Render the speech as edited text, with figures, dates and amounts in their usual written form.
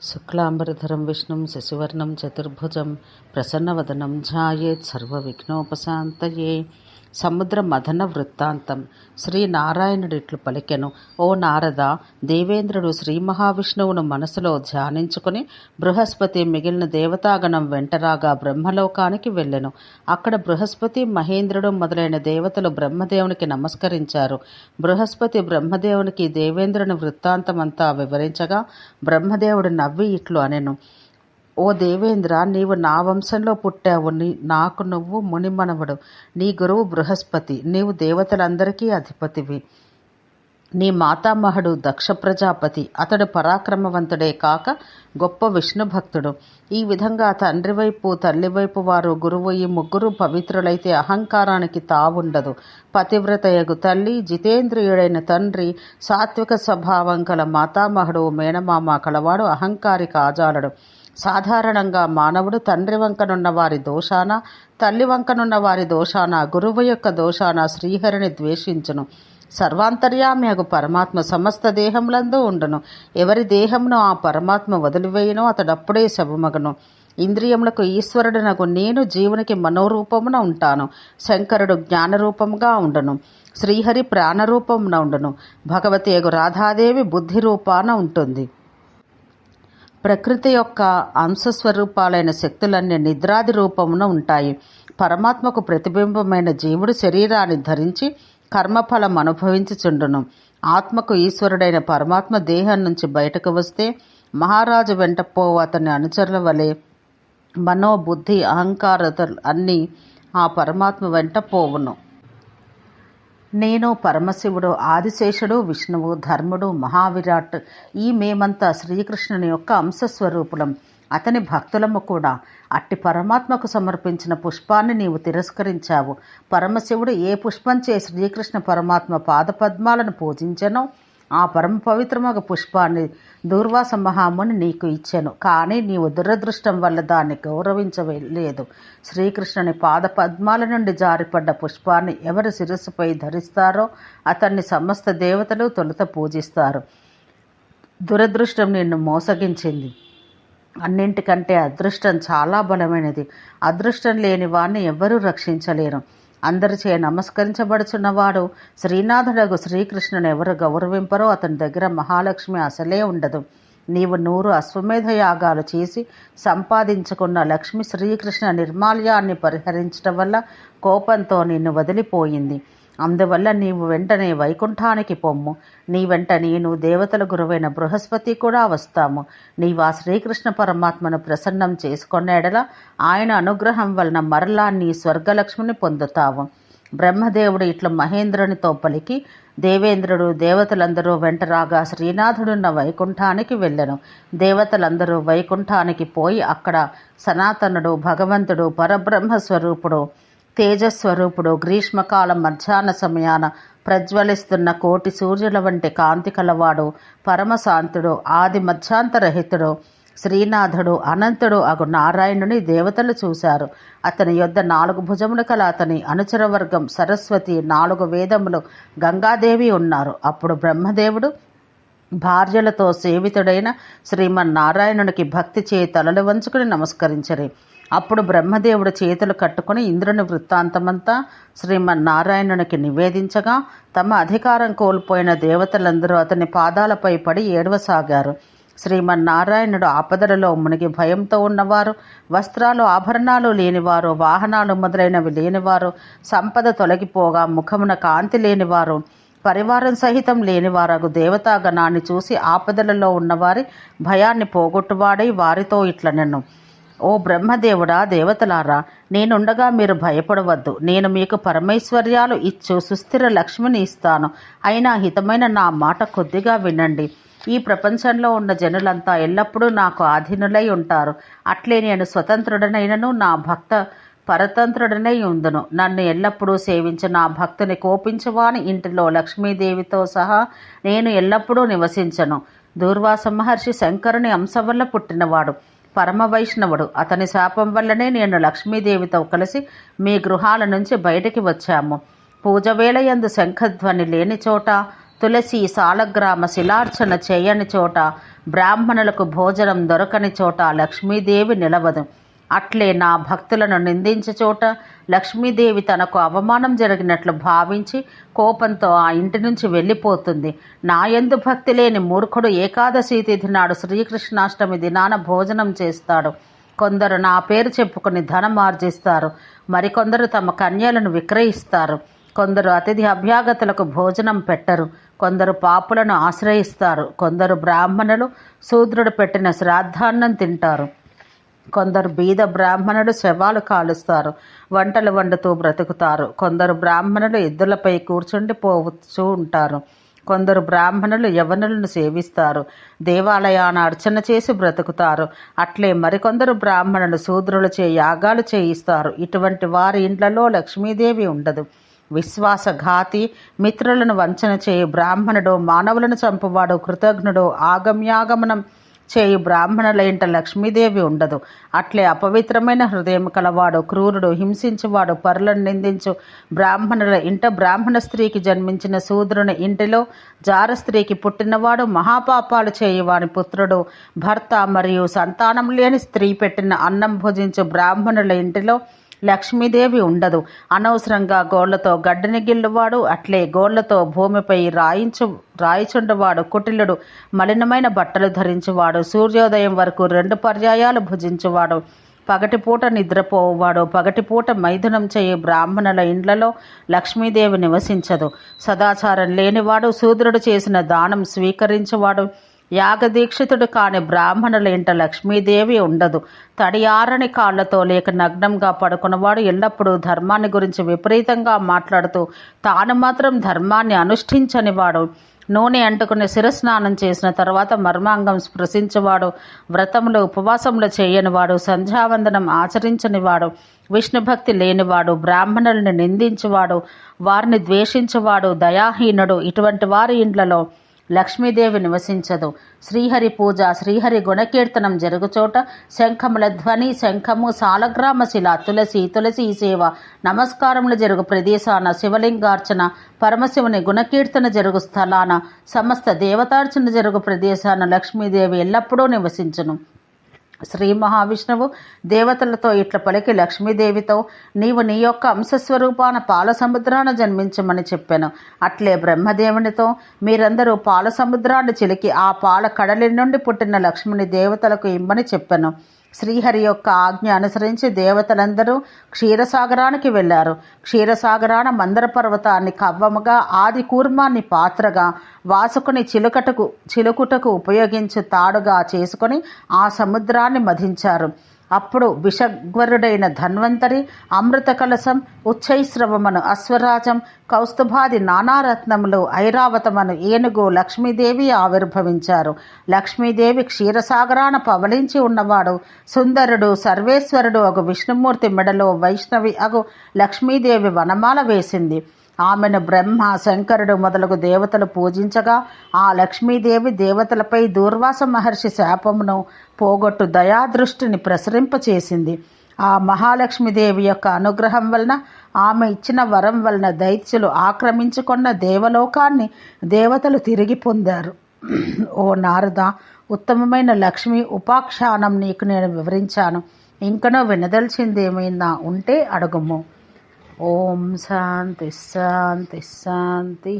శుక్లాంబరధరం విష్ణుం శశివర్ణం చతుర్భుజం ప్రసన్నవదనం ధ్యాయేత్ సర్వవిఘ్నోపశాంతయే. సముద్ర మథన వృత్తాంతం. శ్రీనారాయణుడిట్లు పలికెను, ఓ నారద, దేవేంద్రుడు శ్రీ మహావిష్ణువును మనసులో ధ్యానించుకుని బృహస్పతి మిగిలిన దేవతాగణం వెంటరాగా బ్రహ్మలోకానికి వెళ్ళెను. అక్కడ బృహస్పతి, మహేంద్రుడు మొదలైన దేవతలు బ్రహ్మదేవునికి నమస్కరించారు. బృహస్పతి బ్రహ్మదేవునికి దేవేంద్రుని వృత్తాంతమంతా వివరించగా బ్రహ్మదేవుడు నవ్వి ఇట్లు అనెను, ఓ దేవేంద్ర, నీవు నా వంశంలో పుట్టావు. నాకు నువ్వు మునిమనవుడు. నీ గురువు బృహస్పతి. నీవు దేవతలందరికీ అధిపతివి. నీ మాతామహుడు దక్ష ప్రజాపతి. అతడు పరాక్రమవంతుడే కాక గొప్ప విష్ణు భక్తుడు. ఈ విధంగా తండ్రి వైపు తల్లివైపు వారు గురువు ఈ ముగ్గురు పవిత్రులైతే అహంకారానికి తావుండదు. పతివ్రతయగు తల్లి, జితేంద్రియుడైన తండ్రి, సాత్విక స్వభావం కల మాతామహుడు, మేనమామ కలవాడు అహంకారి కాజాలడు. సాధారణంగా మానవుడు తండ్రి వంకనున్న వారి దోషాన, తల్లి వంకనున్న వారి దోషాన, గురువు యొక్క దోషాన శ్రీహరిని ద్వేషించును. సర్వాంతర్యామ్యగు పరమాత్మ సమస్త దేహములందు ఉండును. ఎవరి దేహమును ఆ పరమాత్మ వదిలివేయునో అతడప్పుడే శవమగును. ఇంద్రియములకు ఈశ్వరుడునగు నేను జీవునికి మనోరూపమున ఉంటాను. శంకరుడు జ్ఞానరూపముగా ఉండును. శ్రీహరి ప్రాణరూపమున ఉండును. భగవతి యగు రాధాదేవి బుద్ధి రూపాన ఉంటుంది. ప్రకృతి యొక్క అంశస్వరూపాలైన శక్తులన్నీ నిద్రాది రూపమున ఉంటాయి. పరమాత్మకు ప్రతిబింబమైన జీవుడు శరీరాన్ని ధరించి కర్మఫలం అనుభవించుచుండును. ఆత్మకు ఈశ్వరుడైన పరమాత్మ దేహం నుంచి బయటకు వస్తే మహారాజు వెంట పోవు అతని అనుచరుల వలె మనోబుద్ధి అహంకారతలు అన్నీ ఆ పరమాత్మ వెంట పోవును. నేను పరమశివుడు, ఆదిశేషుడు, విష్ణువు, ధర్ముడు, మహావిరాట్, ఈ మేమంతా శ్రీకృష్ణుని యొక్క అంశస్వరూపులం, అతని భక్తులము కూడా. అట్టి పరమాత్మకు సమర్పించిన పుష్పాన్ని నీవు తిరస్కరించావు. పరమశివుడు ఏ పుష్పంచే శ్రీకృష్ణ పరమాత్మ పాదపద్మాలను పూజించెనో ఆ పరమ పవిత్రమగు పుష్పాన్ని దూర్వాస మహాముని నీకు ఇచ్చెను. కానీ నీవు దురదృష్టం వల్ల దాన్ని గౌరవించలేదు. శ్రీకృష్ణుని పాద పద్మాల నుండి జారిపడ్డ పుష్పాన్ని ఎవరు శిరస్సుపై ధరిస్తారో అతన్ని సమస్త దేవతలు తొలుత పూజిస్తారు. దురదృష్టం నిన్ను మోసగించింది. అన్నింటికంటే అదృష్టం చాలా బలమైనది. అదృష్టం లేని వాణ్ణి ఎవ్వరూ రక్షించలేరు. అందరిచే నమస్కరించబడుచున్నవాడు శ్రీనాథుడగు శ్రీకృష్ణుని ఎవరు గౌరవింపరో అతని దగ్గర మహాలక్ష్మి అసలే ఉండదు. నీవు 100 అశ్వమేధ యాగాలు చేసి సంపాదించుకున్న లక్ష్మి శ్రీకృష్ణ నిర్మాల్యాన్ని పరిహరించడం వల్ల కోపంతో నిన్ను వదిలిపోయింది. అందువల్ల నీవు వెంటనే వైకుంఠానికి పొమ్ము. నీ వెంట నేను, దేవతల గురువైన బృహస్పతి కూడా వస్తాము. నీవు ఆ శ్రీకృష్ణ పరమాత్మను ప్రసన్నం చేసుకొనేడల ఆయన అనుగ్రహం వలన మరలా నీ స్వర్గలక్ష్మిని పొందుతావు. బ్రహ్మదేవుడు ఇట్లా మహేంద్రునితో పలికి దేవేంద్రుడు దేవతలందరూ వెంటరాగా శ్రీనాథుడున్న వైకుంఠానికి వెళ్ళెను. దేవతలందరూ వైకుంఠానికి పోయి అక్కడ సనాతనుడు, భగవంతుడు, పరబ్రహ్మ స్వరూపుడు, తేజస్వరూపుడు, గ్రీష్మకాలం మధ్యాహ్న సమయాన ప్రజ్వలిస్తున్న కోటి సూర్యుల వంటి కాంతి కలవాడు, పరమశాంతుడు, ఆది మధ్యాంతరహితుడు, శ్రీనాథుడు, అనంతుడు అగు నారాయణుని దేవతలు చూశారు. అతని యొద్ద 4 భుజములు కల అతని అనుచరవర్గం సరస్వతి, 4 వేదములు, గంగాదేవి ఉన్నారు. అప్పుడు బ్రహ్మదేవుడు భార్యలతో సేవితుడైన శ్రీమన్నారాయణునికి భక్తి చే తలలు వంచుకుని నమస్కరించరి. అప్పుడు బ్రహ్మదేవుడు చేతులు కట్టుకుని ఇంద్రుని వృత్తాంతమంతా శ్రీమన్నారాయణునికి నివేదించగా తమ అధికారం కోల్పోయిన దేవతలందరూ అతని పాదాలపై పడి ఏడవసాగారు. శ్రీమన్నారాయణుడు ఆపదలలో మునిగి భయంతో ఉన్నవారు, వస్త్రాలు ఆభరణాలు లేనివారు, వాహనాలు మొదలైనవి లేనివారు, సంపద తొలగిపోగా ముఖమున కాంతి లేనివారు, పరివారం సహితం లేనివారగు దేవతాగణాన్ని చూసి ఆపదలలో ఉన్నవారి భయాన్ని పోగొట్టువాడై వారితో ఇట్లనెను, ఓ బ్రహ్మదేవుడా, దేవతలారా, నేనుండగా మీరు భయపడవద్దు. నేను మీకు పరమైశ్వర్యాలు ఇచ్చు సుస్థిర లక్ష్మిని ఇస్తాను. అయినా హితమైన నా మాట కొద్దిగా వినండి. ఈ ప్రపంచంలో ఉన్న జనులంతా ఎల్లప్పుడూ నాకు ఆధీనులై ఉంటారు. అట్లే నేను స్వతంత్రుడనైనను నా భక్త పరతంత్రుడనై ఉందును. నన్ను ఎల్లప్పుడూ సేవించి నా భక్తుని కోపించువాని ఇంటిలో లక్ష్మీదేవితో సహా నేను ఎల్లప్పుడూ నివసించను. దూర్వాస మహర్షి శంకరుని అంశం వల్ల పుట్టినవాడు, పరమ వైష్ణవుడు. అతని శాపం వల్లనే నేను లక్ష్మీదేవితో కలిసి మీ గృహాల నుంచి బయటికి వచ్చాము. పూజ వేళ యందు శంఖధ్వని లేని చోట తులసి సాలగ్రామ శిలార్చన చేయని చోట, బ్రాహ్మణులకు భోజనం దొరకని చోట లక్ష్మీదేవి నిలవదు. అట్లే నా భక్తులను నిందించే చోట లక్ష్మీదేవి తనకు అవమానం జరిగినట్లు భావించి కోపంతో ఆ ఇంటి నుంచి వెళ్ళిపోతుంది. నా యందు భక్తి లేని మూర్ఖుడు ఏకాదశి తిథి నాడు శ్రీకృష్ణాష్టమి దినాన భోజనం చేస్తాడు. కొందరు నా పేరు చెప్పుకుని ధనం ఆర్జిస్తారు, మరికొందరు తమ కన్యలను విక్రయిస్తారు. కొందరు అతిథి అభ్యాగతులకు భోజనం పెట్టరు, కొందరు పాపులను ఆశ్రయిస్తారు. కొందరు బ్రాహ్మణులు శూద్రుడు పెట్టిన శ్రాద్ధాన్నం తింటారు. కొందరు బీద బ్రాహ్మణులు శవాలు కాలుస్తారు, వంటలు వండుతూ బ్రతుకుతారు. కొందరు బ్రాహ్మణులు ఎద్దులపై కూర్చుండి పోవచ్చు ఉంటారు. కొందరు బ్రాహ్మణులు యవనులను సేవిస్తారు, దేవాలయాన అర్చన చేసి బ్రతుకుతారు. అట్లే మరికొందరు బ్రాహ్మణులు శూద్రులచే యాగాలు చేయిస్తారు. ఇటువంటి వారి ఇండ్లలో లక్ష్మీదేవి ఉండదు. విశ్వాసఘాతి, మిత్రులను వంచన చేయు బ్రాహ్మణుడు, మానవులను చంపువాడు, కృతజ్ఞుడు, ఆగమ్యాగమనం చేయు బ్రాహ్మణుల ఇంట లక్ష్మీదేవి ఉండదు. అట్లే అపవిత్రమైన హృదయం కలవాడు, క్రూరుడు, హింసించువాడు, పరులను నిందించు బ్రాహ్మణుల ఇంట, బ్రాహ్మణ స్త్రీకి జన్మించిన శూద్రుని ఇంటిలో, జార స్త్రీకి పుట్టినవాడు, మహాపాపాలు చేయువాని పుత్రుడు, భర్త మరియు సంతానం లేని స్త్రీ పెట్టిన అన్నం భుజించు బ్రాహ్మణుల ఇంటిలో లక్ష్మీదేవి ఉండదు. అనవసరంగా గోళ్లతో గడ్డిని గిల్లువాడు, అట్లే గోళ్లతో భూమిపై రాయిచుండువాడు, కుటిలుడు, మలినమైన బట్టలు ధరించువాడు, సూర్యోదయం వరకు 2 పర్యాయాలు భుజించువాడు, పగటిపూట నిద్రపోవాడు, పగటిపూట మైథునం చేయు బ్రాహ్మణుల ఇండ్లలో లక్ష్మీదేవి నివసించదు. సదాచారం లేనివాడు, శూద్రుడు చేసిన దానం స్వీకరించువాడు, యాగదీక్షితుడు కాని బ్రాహ్మణుల ఇంట లక్ష్మీదేవి ఉండదు. తడియారని కాళ్లతో లేక నగ్నంగా పడుకున్నవాడు, ఎల్లప్పుడూ ధర్మాన్ని గురించి విపరీతంగా మాట్లాడుతూ తాను మాత్రం ధర్మాన్ని అనుష్ఠించనివాడు, నూనె అంటుకుని శిరస్నానం చేసిన తర్వాత మర్మాంగం స్పృశించేవాడు, వ్రతములు ఉపవాసములు చేయనివాడు, సంధ్యావందనం ఆచరించనివాడు, విష్ణుభక్తి లేనివాడు, బ్రాహ్మణుల్ని నిందించేవాడు, వారిని ద్వేషించేవాడు, దయాహీనుడు, ఇటువంటి వారి ఇండ్లలో లక్ష్మీదేవి నివసించదు. శ్రీహరి పూజ, శ్రీహరి గుణకీర్తనం జరుగుచోట శంఖముల ధ్వని, శంఖము, సాలగ్రామ శిల, తులసి సేవ, నమస్కారములు జరుగు ప్రదేశాన, శివలింగార్చన, పరమశివుని గుణకీర్తన జరుగు స్థలాన, సమస్త దేవతార్చన జరుగు ప్రదేశాన లక్ష్మీదేవి ఎల్లప్పుడూ నివసించును. శ్రీ మహావిష్ణువు దేవతలతో ఇట్ల పలికి లక్ష్మీదేవితో, నీవు నీ యొక్క అంశస్వరూపాన పాల సముద్రాన జన్మించమని చెప్పాను. అట్లే బ్రహ్మదేవునితో, మీరందరూ పాల సముద్రాన్ని చిలికి ఆ పాల కడలి నుండి పుట్టిన లక్ష్మిని దేవతలకు ఇమ్మని చెప్పాను. శ్రీహరి యొక్క ఆజ్ఞ అనుసరించి దేవతలందరూ క్షీరసాగరానికి వెళ్లారు. క్షీరసాగరాన మందర పర్వతాన్ని కవ్వముగా, ఆది కూర్మాన్ని పాత్రగా, వాసుకుని చిలుకుటకు ఉపయోగించు తాడుగా చేసుకుని ఆ సముద్రాన్ని మధించారు. అప్పుడు విషగ్వరుడైన ధన్వంతరి, అమృత కలశం, ఉచ్చైశ్రవమను అశ్వరాజం, కౌస్తుభాది నానారత్నములు, ఐరావతమను ఏనుగు, లక్ష్మీదేవి ఆవిర్భవించారు. లక్ష్మీదేవి క్షీరసాగరాన పవలించి ఉన్నవాడు, సుందరుడు, సర్వేశ్వరుడు అగు విష్ణుమూర్తి మెడలో వైష్ణవి అగు లక్ష్మీదేవి వనమాల వేసింది. ఆమెను బ్రహ్మ, శంకరుడు మొదలగు దేవతలు పూజించగా ఆ లక్ష్మీదేవి దేవతలపై దూర్వాస మహర్షి శాపమును పోగొట్టు దయాదృష్టిని ప్రసరింపచేసింది. ఆ మహాలక్ష్మీదేవి యొక్క అనుగ్రహం వలన, ఆమె ఇచ్చిన వరం వలన దైత్యులు ఆక్రమించుకున్న దేవలోకాన్ని దేవతలు తిరిగి పొందారు. ఓ నారద, ఉత్తమమైన లక్ష్మి ఉపాఖ్యానం నీకు నేను వివరించాను. ఇంకనో వినదలిచిందేమైనా ఉంటే అడుగుము. ఓం శాంతి శాంతి శాంతి.